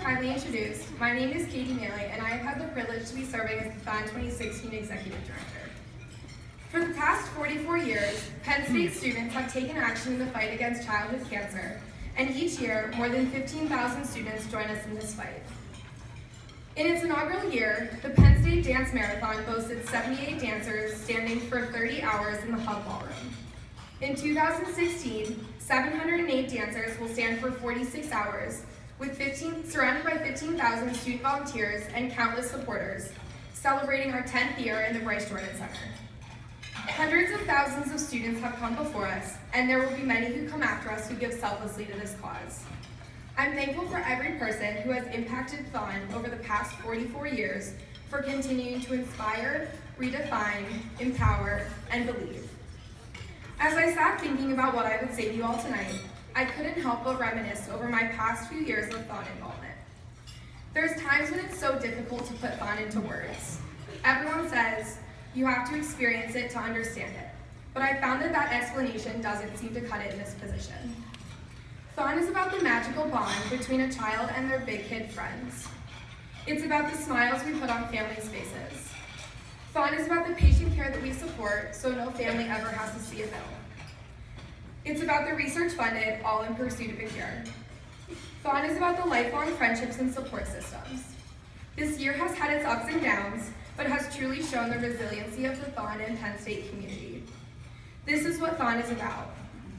kindly introduced, my name is Mailey, and I have had the privilege to be serving as the THON 2016 Executive Director. For the past 44 years, Penn State students have taken action in the fight against childhood cancer, and each year, more than 15,000 students join us in this fight. In its inaugural year, the Penn State Dance Marathon boasted 78 dancers standing for 30 hours in the Hub Ballroom. In 2016, 708 dancers will stand for 46 hours, surrounded by 15,000 student volunteers and countless supporters, celebrating our 10th year in the Bryce Jordan Center. Hundreds of thousands of students have come before us, and there will be many who come after us who give selflessly to this cause. I'm thankful for every person who has impacted THON over the past 44 years for continuing to inspire, redefine, empower, and believe. As I sat thinking about what I would say to you all tonight, I couldn't help but reminisce over my past few years of THON involvement. There's times when it's so difficult to put THON into words. Everyone says, you have to experience it to understand it, but I found that explanation doesn't seem to cut it in this position. THON is about the magical bond between a child and their big kid friends. It's about the smiles we put on families' faces. THON is about the patient care that we support so no family ever has to see a bill. It's about the research funded, all in pursuit of a cure. THON is about the lifelong friendships and support systems. This year has had its ups and downs, but has truly shown the resiliency of the THON and Penn State community. This is what THON is about: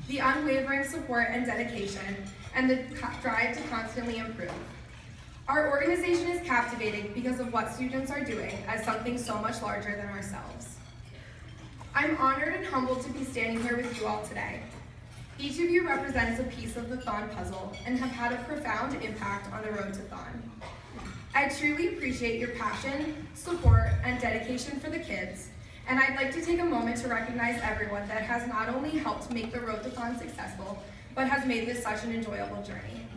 the unwavering support and dedication, and the drive to constantly improve. Our organization is captivating because of what students are doing as something so much larger than ourselves. I'm honored and humbled to be standing here with you all today. Each of you represents a piece of the THON puzzle and have had a profound impact on the road to THON. I truly appreciate your passion, support, and dedication for the kids, and I'd like to take a moment to recognize everyone that has not only helped make the road to THON successful, but has made this such an enjoyable journey.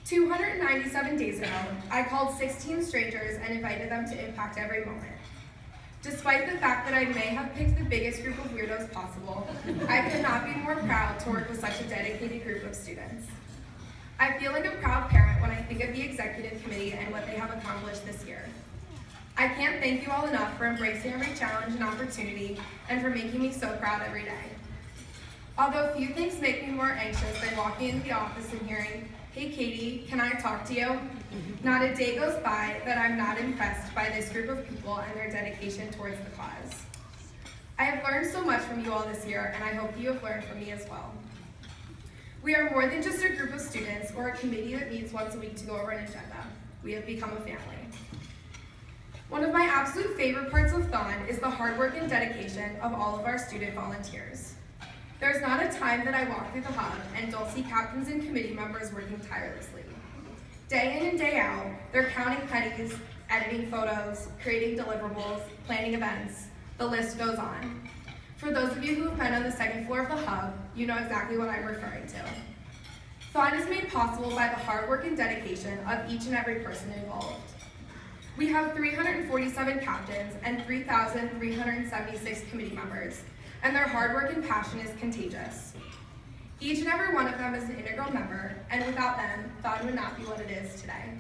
297 days ago, I called 16 strangers and invited them to impact every moment. Despite the fact that I may have picked the biggest group of weirdos possible, I could not be more proud to work with such a dedicated group of students. I feel like a proud parent when I think of the executive committee and what they have accomplished this year. I can't thank you all enough for embracing every challenge and opportunity and for making me so proud every day. Although few things make me more anxious than walking into the office and hearing, "Hey Katie, can I talk to you?" Not a day goes by that I'm not impressed by this group of people and their dedication towards the cause. I have learned so much from you all this year, and I hope you have learned from me as well. We are more than just a group of students or a committee that meets once a week to go over an agenda. We have become a family. One of my absolute favorite parts of THON is the hard work and dedication of all of our student volunteers. There's not a time that I walk through the hub and don't see captains and committee members working tirelessly. Day in and day out, they're counting pennies, editing photos, creating deliverables, planning events. The list goes on. For those of you who have been on the second floor of the hub, you know exactly what I'm referring to. THON is made possible by the hard work and dedication of each and every person involved. We have 347 captains and 3,376 committee members, and their hard work and passion is contagious. Each and every one of them is an integral member, and without them, THON would not be what it is today.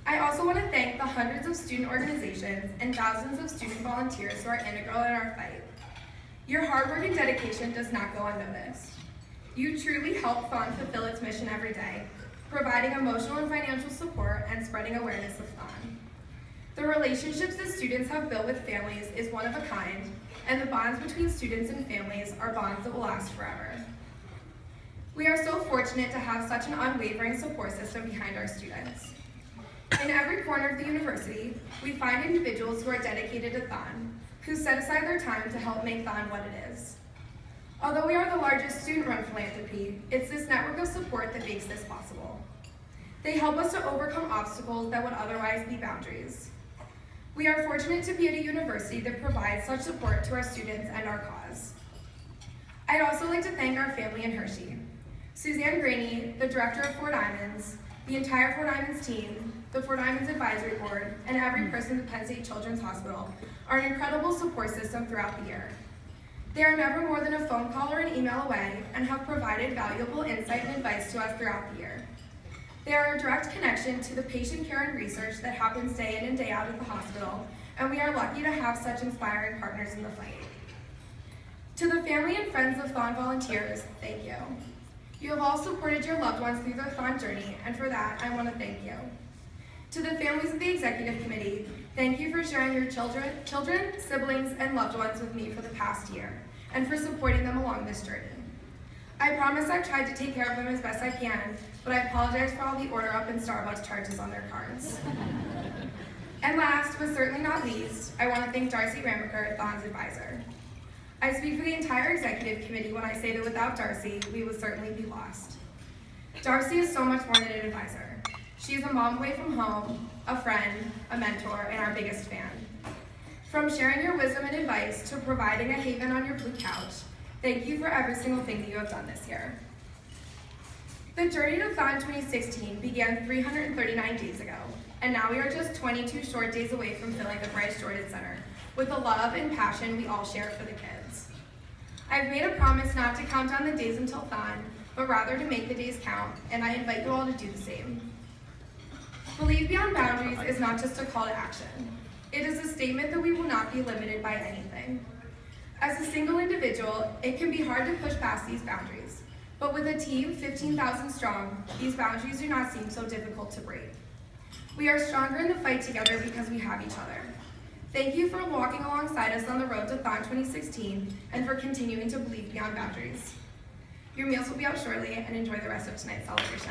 I also want to thank the hundreds of student organizations and thousands of student volunteers who are integral in our fight. Your hard work and dedication does not go unnoticed. You truly help THON fulfill its mission every day, providing emotional and financial support and spreading awareness of THON. The relationships that students have built with families is one of a kind, and the bonds between students and families are bonds that will last forever. We are so fortunate to have such an unwavering support system behind our students. In every corner of the university, we find individuals who are dedicated to THON, who set aside their time to help make THON what it is. Although we are the largest student-run philanthropy, it's this network of support that makes this possible. They help us to overcome obstacles that would otherwise be boundaries. We are fortunate to be at a university that provides such support to our students and our cause. I'd also like to thank our family in Hershey. Suzanne Graney, the director of Four Diamonds, the entire Four Diamonds team, the Four Diamonds Advisory Board, and every person at Penn State Children's Hospital are an incredible support system throughout the year. They are never more than a phone call or an email away and have provided valuable insight and advice to us throughout the year. They are a direct connection to the patient care and research that happens day in and day out at the hospital, and we are lucky to have such inspiring partners in the fight. To the family and friends of THON volunteers, thank you. You have all supported your loved ones through their THON journey, and for that, I want to thank you. To the families of the executive committee, thank you for sharing your children, siblings, and loved ones with me for the past year, and for supporting them along this journey. I promise I've tried to take care of them as best I can, but I apologize for all the order up and Starbucks charges on their cards. And last, but certainly not least, I want to thank Darcy Ramaker, THON's advisor. I speak for the entire executive committee when I say that without Darcy, we would certainly be lost. Darcy is so much more than an advisor. She is a mom away from home, a friend, a mentor, and our biggest fan. From sharing your wisdom and advice to providing a haven on your blue couch, thank you for every single thing that you have done this year. The journey to THON 2016 began 339 days ago, and now we are just 22 short days away from filling the Bryce Jordan Center with the love and passion we all share for the kids. I've made a promise not to count down the days until THON, but rather to make the days count, and I invite you all to do the same. Believe Beyond Boundaries is not just a call to action. It is a statement that we will not be limited by anything. As a single individual, it can be hard to push past these boundaries, but with a team 15,000 strong, these boundaries do not seem so difficult to break. We are stronger in the fight together because we have each other. Thank you for walking alongside us on the road to THON 2016 and for continuing to believe beyond boundaries. Your meals will be out shortly, and enjoy the rest of tonight's celebration.